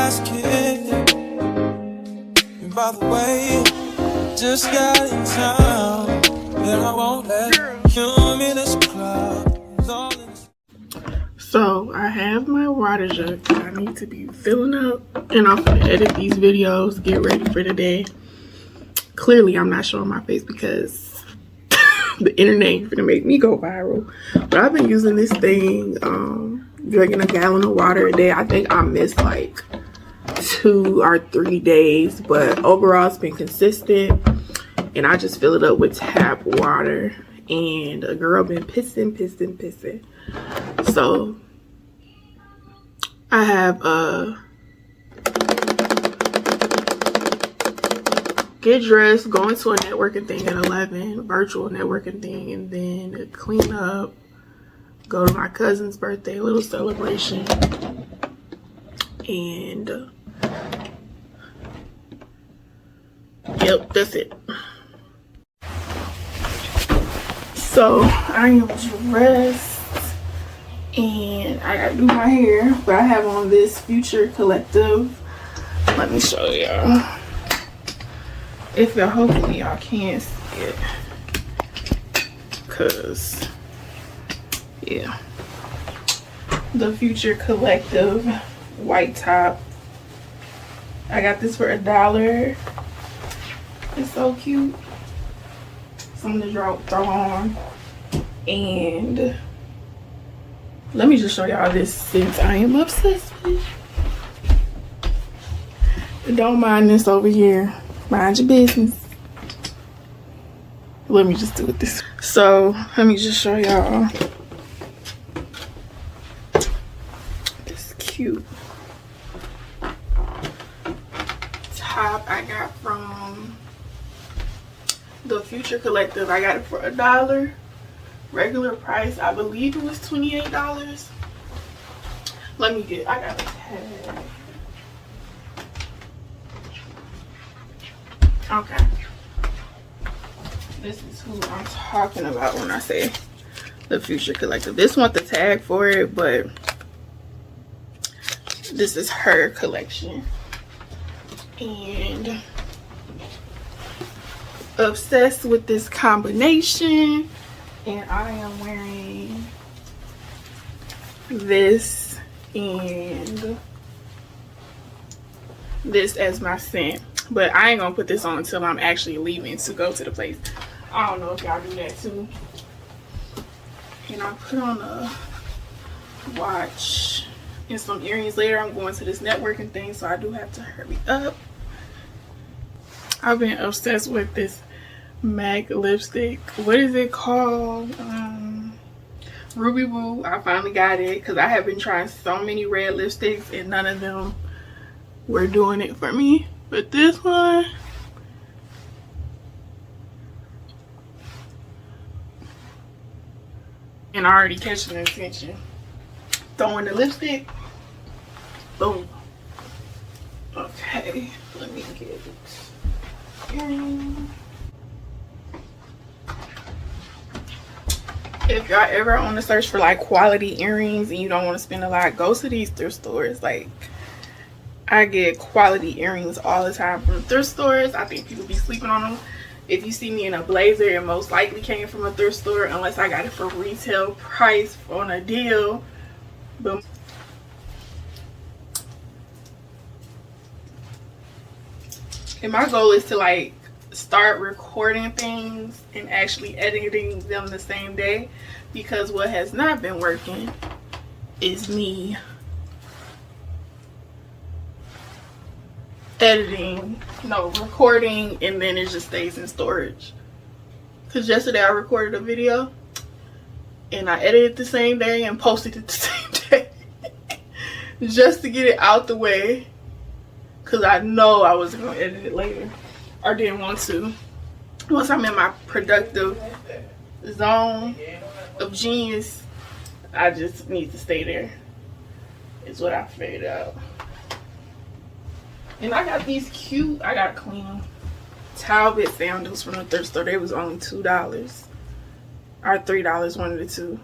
last kick. And by the way, just got in town, and I won't let you in this club. It's all in this. So I have my water jug that I need to be filling up, and I'm gonna edit these videos, get ready for the day. Clearly I'm not showing my face because the internet ain't gonna make me go viral. But I've been using this thing, drinking a gallon of water a day. I think I missed like 2 or 3 days, but overall it's been consistent, and I just fill it up with tap water. And a girl been pissing. So I have get dressed, going to a networking thing at 11, virtual networking thing, and then clean up, go to my cousin's birthday, little celebration, and yep, that's it. So I am dressed and I gotta do my hair, but I have on this Future Collective. Let me show y'all. If y'all, hopefully y'all can see it, cause yeah, the Future Collective white top. I got this for $1. It's so cute. Something to throw on. And let me just show y'all this since I am obsessed with it. Don't mind this over here. Mind your business. Let me just do it this way. So let me just show y'all this cute top I got from the Future Collective. I got it for $1. Regular price, I believe it was $28. Let me get, I got a tag. Okay. This is who I'm talking about when I say the Future Collective. This one the tag for it, but this is her collection. And obsessed with this combination, and I am wearing this and this as my scent, but I ain't gonna put this on until I'm actually leaving to go to the place. I don't know if y'all do that too. And I put on a watch and some earrings later. I'm going to this networking thing, so I do have to hurry up. I've been obsessed with this MAC lipstick. What is it called? Ruby Woo. I finally got it because I have been trying so many red lipsticks and none of them were doing it for me. But this one, and already catching the attention. Throwing the lipstick. Boom. Okay, let me get it. If y'all ever on the search for like quality earrings and you don't want to spend a lot, go to these thrift stores. Like, I get quality earrings all the time from thrift stores. I think people be sleeping on them. If you see me in a blazer, it most likely came from a thrift store unless I got it for retail price on a deal. But and my goal is to like start recording things and actually editing them the same day, because what has not been working is me recording and then it just stays in storage. Because yesterday I recorded a video and I edited the same day and posted it the same day just to get it out the way, because I know I wasn't going to edit it later, or didn't want to. Once I'm in my productive zone of genius, I just need to stay there, is what I figured out. And I got these cute, I got clean Talbot sandals from the thrift store. They was only $2 or $3, one of the two.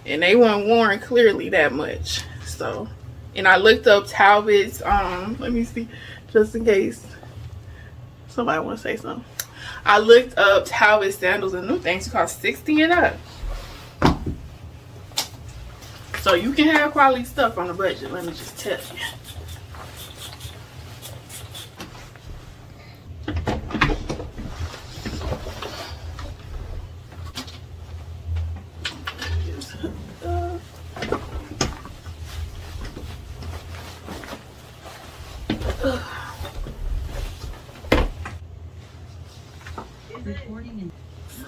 And they weren't worn clearly that much. So, And I looked up Talbot's, let me see, just in case somebody want to say something. I looked up Talbot sandals, and new things cost $60 and up. So you can have quality stuff on a budget, let me just tell you.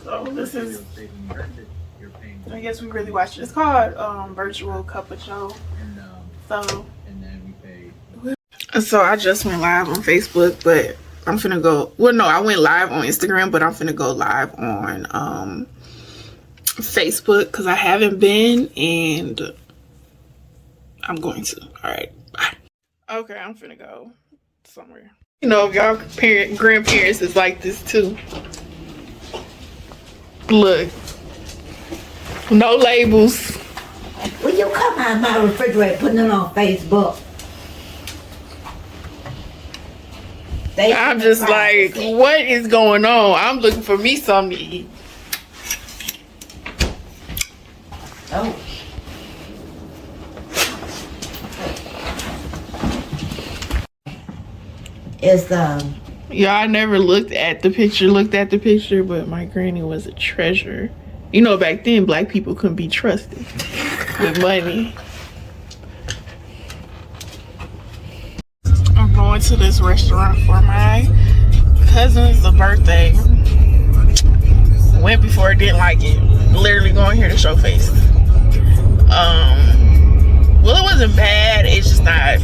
So this is, I guess we really watched it. It's called Virtual Cup of Joe. So I just went live on Facebook, but I'm finna go, well no, I went live on Instagram, but I'm finna go live on Facebook because I haven't been, and I'm going to. All right, bye. Okay, I'm finna go somewhere. You know, if y'all grandparents is like this too. Look, no labels. Will you come out of my refrigerator putting it on Facebook? I'm just like, what is going on? I'm looking for me something to eat. Oh. It's Yeah, I never looked at the picture, but my granny was a treasure. You know, back then, black people couldn't be trusted with money. I'm going to this restaurant for my cousin's birthday. Went before, didn't like it. Literally going here to show face. Well, it wasn't bad. It's just not.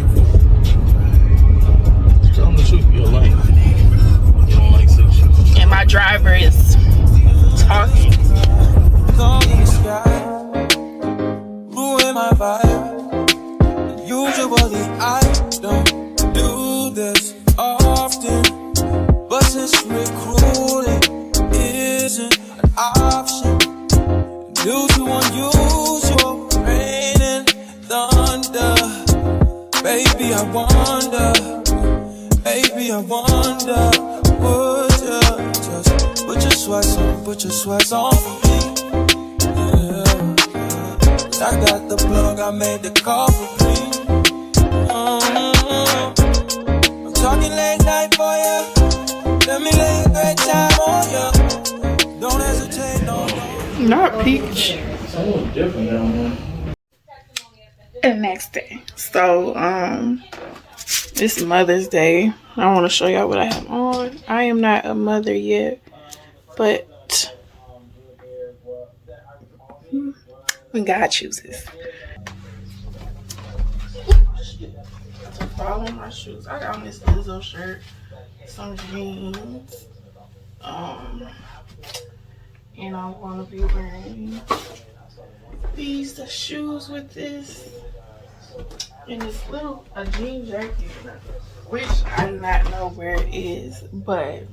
Tell them the truth, you don't like it. You don't like sushi. And my driver is talking. Ruin my vibe. Usually I don't do this often, but since recruiting isn't an option due to unusual rain and thunder, baby I wonder, would you just put your sweats on for me? I got the plug, I made the call for me. I'm talking late night for ya. Let me lay a great time on ya. Don't hesitate, no. Not peach. It's a little different down there. The next day. So, it's Mother's Day. I want to show y'all what I have on. I am not a mother yet, but when God chooses. To follow my shoes, I got this Lizzo shirt, some jeans, and I'm gonna be wearing these shoes with this, and this little a jean jacket, which I do not know where it is, but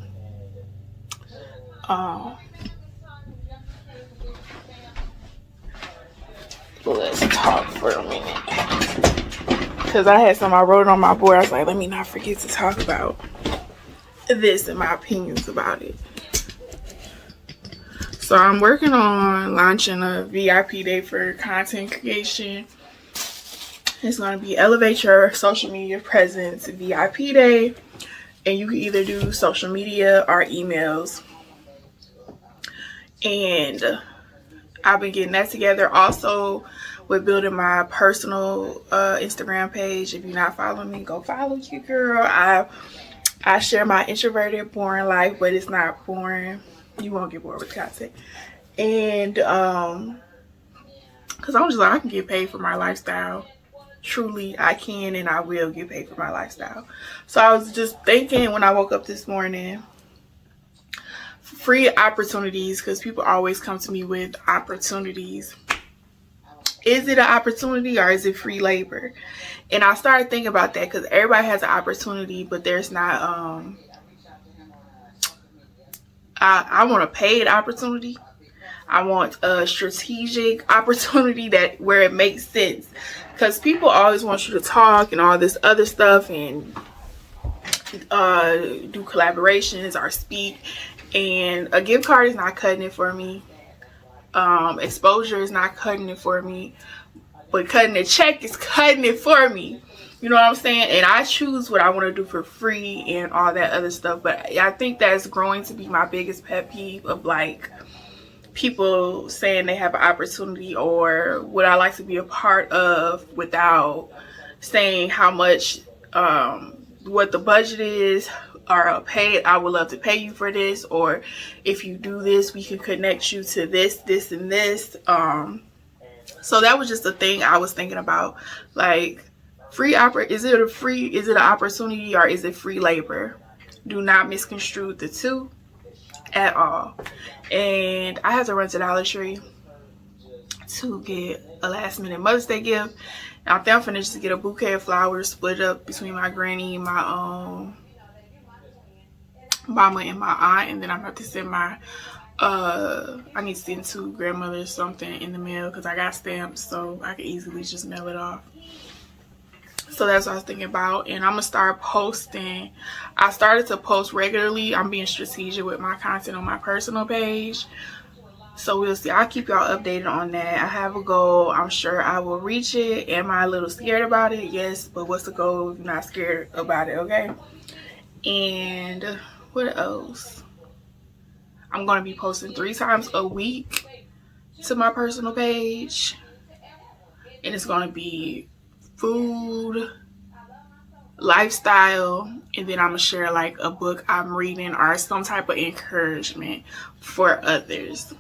let's talk for a minute, because I had some, I wrote it on my board. I was like, let me not forget to talk about this and my opinions about it. So I'm working on launching a VIP day for content creation. It's going to be Elevate Your Social Media Presence VIP day, and you can either do social media or emails. And I've been getting that together. Also, with building my personal Instagram page. If you're not following me, go follow you, girl. I share my introverted, boring life, but it's not boring. You won't get bored with content. And because I'm just like, I can get paid for my lifestyle. Truly, I can and I will get paid for my lifestyle. So I was just thinking when I woke up this morning, free opportunities, because people always come to me with opportunities. Is it an opportunity or is it free labor? And I started thinking about that, because everybody has an opportunity, but there's not I want a paid opportunity. I want a strategic opportunity that where it makes sense, because people always want you to talk and all this other stuff and do collaborations or speak, and a gift card is not cutting it for me. Exposure is not cutting it for me, but cutting a check is cutting it for me. You know what I'm saying? And I choose what I want to do for free and all that other stuff. But I think that's growing to be my biggest pet peeve of like people saying they have an opportunity or what I like to be a part of without saying how much, what the budget is, or pay, I would love to pay you for this, or if you do this, we can connect you to this, this, and this. So that was just a thing I was thinking about, like, is it an opportunity or is it free labor? Do not misconstrue the two at all. And I had to run to Dollar Tree to get a last minute Mother's Day gift. And I think I'm finna just get a bouquet of flowers split up between my granny, my mama, and my aunt, and then I'm about to send my I need to send 2 grandmothers something in the mail because I got stamps, so I can easily just mail it off. So that's what I was thinking about. And I'm gonna start posting. I started to post regularly. I'm being strategic with my content on my personal page, so we'll see. I'll keep y'all updated on that. I have a goal. I'm sure I will reach it. Am I a little scared about it? Yes, but what's the goal if you're not scared about it? Okay. And what else? I'm gonna be posting 3 times a week to my personal page, and it's gonna be food, lifestyle, and then I'm gonna share like a book I'm reading or some type of encouragement for others.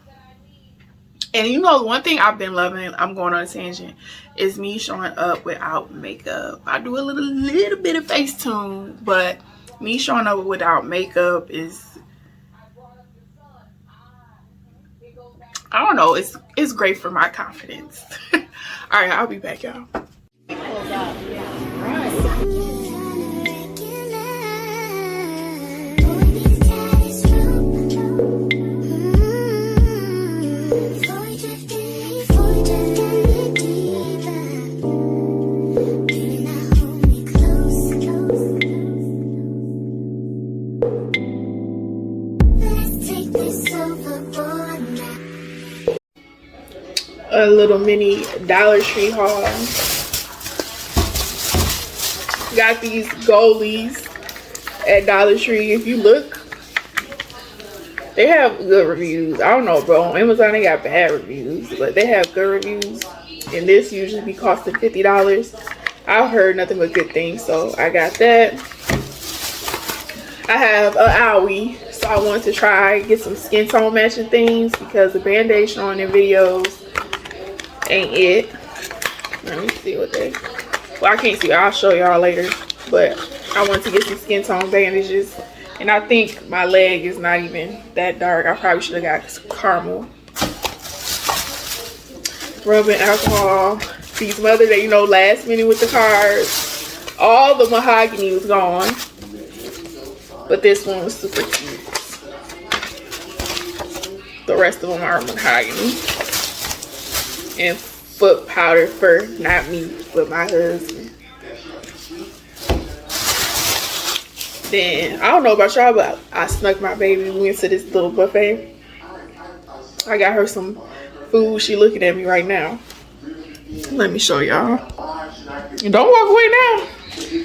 And you know, one thing I've been loving, I'm going on a tangent, is me showing up without makeup. I do a little bit of Facetune, but me showing up without makeup is, I don't know, it's great for my confidence. All right, I'll be back, y'all. A little mini Dollar Tree haul. Got these goalies at Dollar Tree. If you look, they have good reviews. I don't know, bro. On Amazon, they got bad reviews, but they have good reviews. And this usually be costing $50. I've heard nothing but good things, so I got that. I have an owie, so I wanted to try get some skin tone matching things because the Band-Aid showing in videos ain't it. Let me see what they, well, I can't see, I'll show y'all later, but I want to get some skin tone bandages, and I think my leg is not even that dark. I probably should have got caramel. Rubbing alcohol. These Mother Day, you know, last minute with the cards. All the mahogany was gone, but this one was super cute. The rest of them are mahogany. And foot powder for, not me, but my husband. Then, I don't know about y'all, but I snuck my baby. We went to this little buffet. I got her some food. She looking at me right now. Let me show y'all. And don't walk away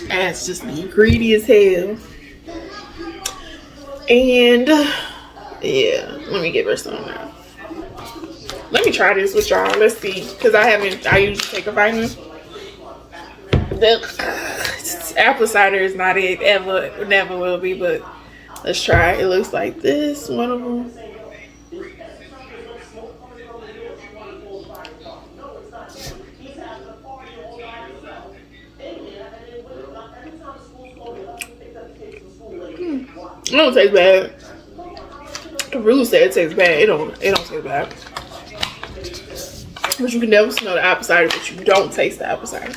now. Ass just be greedy as hell. And, yeah, let me give her some now. Let me try this with y'all. Let's see. Because I usually take a vitamin. The apple cider is not it. Ever, never will be. But let's try it. It looks like this. One of them. It don't taste bad. The rule said it tastes bad. It don't taste bad. But you can never smell the apple cider, but you don't taste the apple cider.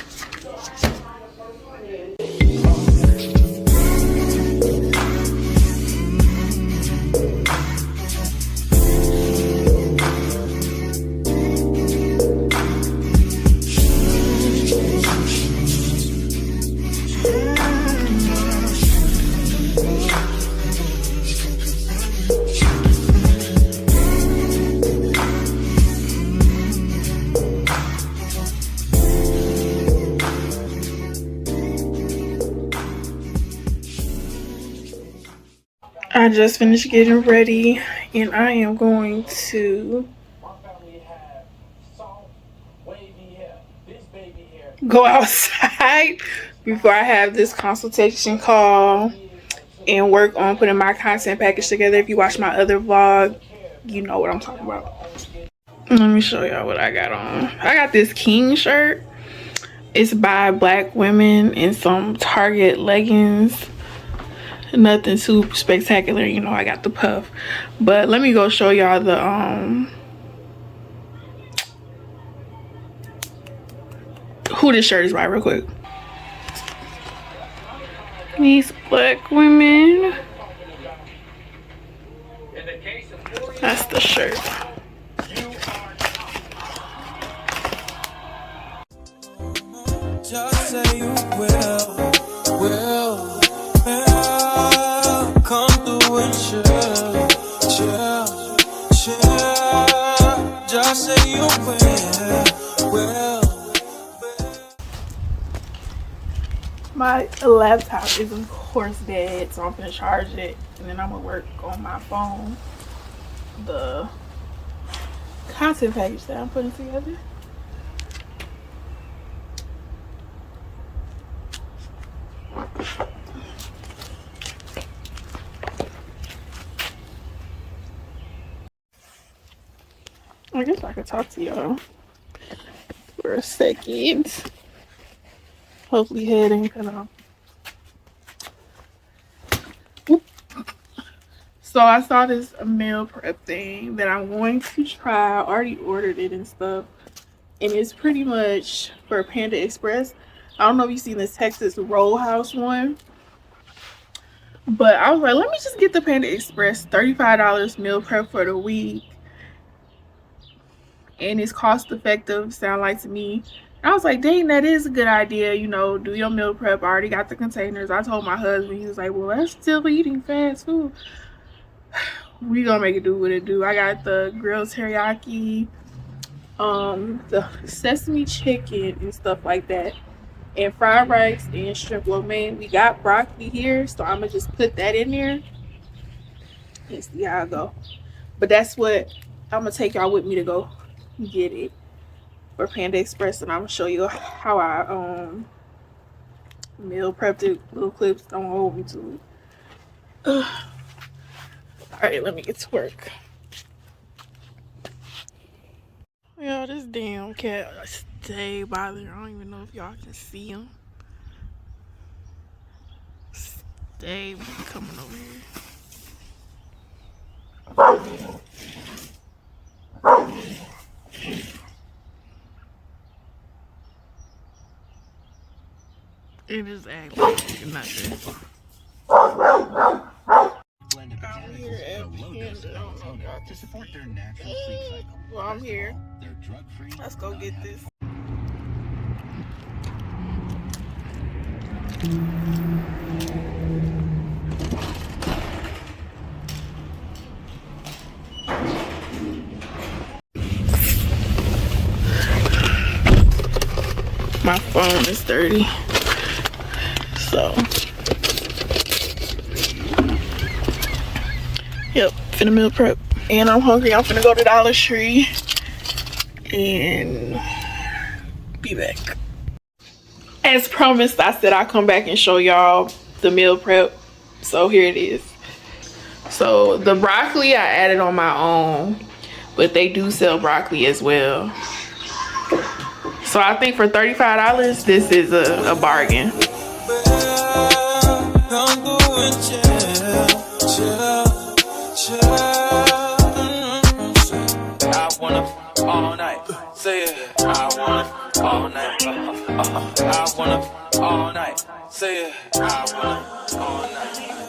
I just finished getting ready and I am going to go outside before I have this consultation call and work on putting my content package together. If you watch my other vlog, you know what I'm talking about. Let me show y'all what I got on. I got this King shirt. It's by Black women in some Target leggings. Nothing too spectacular, you know. I got the puff, but let me go show y'all the who this shirt is by real quick. These Black women. That's the shirt. Just say you will, come through and chill. Just say you will. My laptop is of course dead, so I'm gonna charge it and then I'm gonna work on my phone the content package that I'm putting together. I guess I could talk to y'all for a second. Hopefully head ain't cut off. Whoop. So I saw this meal prep thing that I'm going to try. I already ordered it and stuff. And it's pretty much for PandaExpress. I don't know if you've seen this Texas Roll House one. But I was like, let me just get the PandaExpress $35 meal prep for the week. And it's cost effective, sound like to me. And I was like, dang, that is a good idea. You know, do your meal prep. I already got the containers. I told my husband, he was like, well, that's still eating fast food. We gonna make it do what it do. I got the grilled teriyaki, the sesame chicken and stuff like that, and fried rice and shrimp lo mein. We got broccoli here, so I'm gonna just put that in there and see how I go. But that's what I'm gonna take y'all with me to go get it for PandaExpress, and I'm gonna show you how I meal prepped it. Little clips, don't hold me to it. All right, let me get to work. Yo, this damn cat stay bothering. I don't even know if y'all can see him. Stay coming over here. It is acting nothing. I'm here at Panda. To support their natural sleep cycle. Well, I'm here. They're drug-free. Let's go get this. My phone is dirty, so yep, finna meal prep. And I'm hungry. I'm finna go to Dollar Tree and be back. As promised, I said I'll come back and show y'all the meal prep. So here it is. So the broccoli I added on my own, but they do sell broccoli as well. So I think for $35, this is a bargain. I wanna all night. Say it. I wanna all night. I wanna all night. Say it. I wanna all night.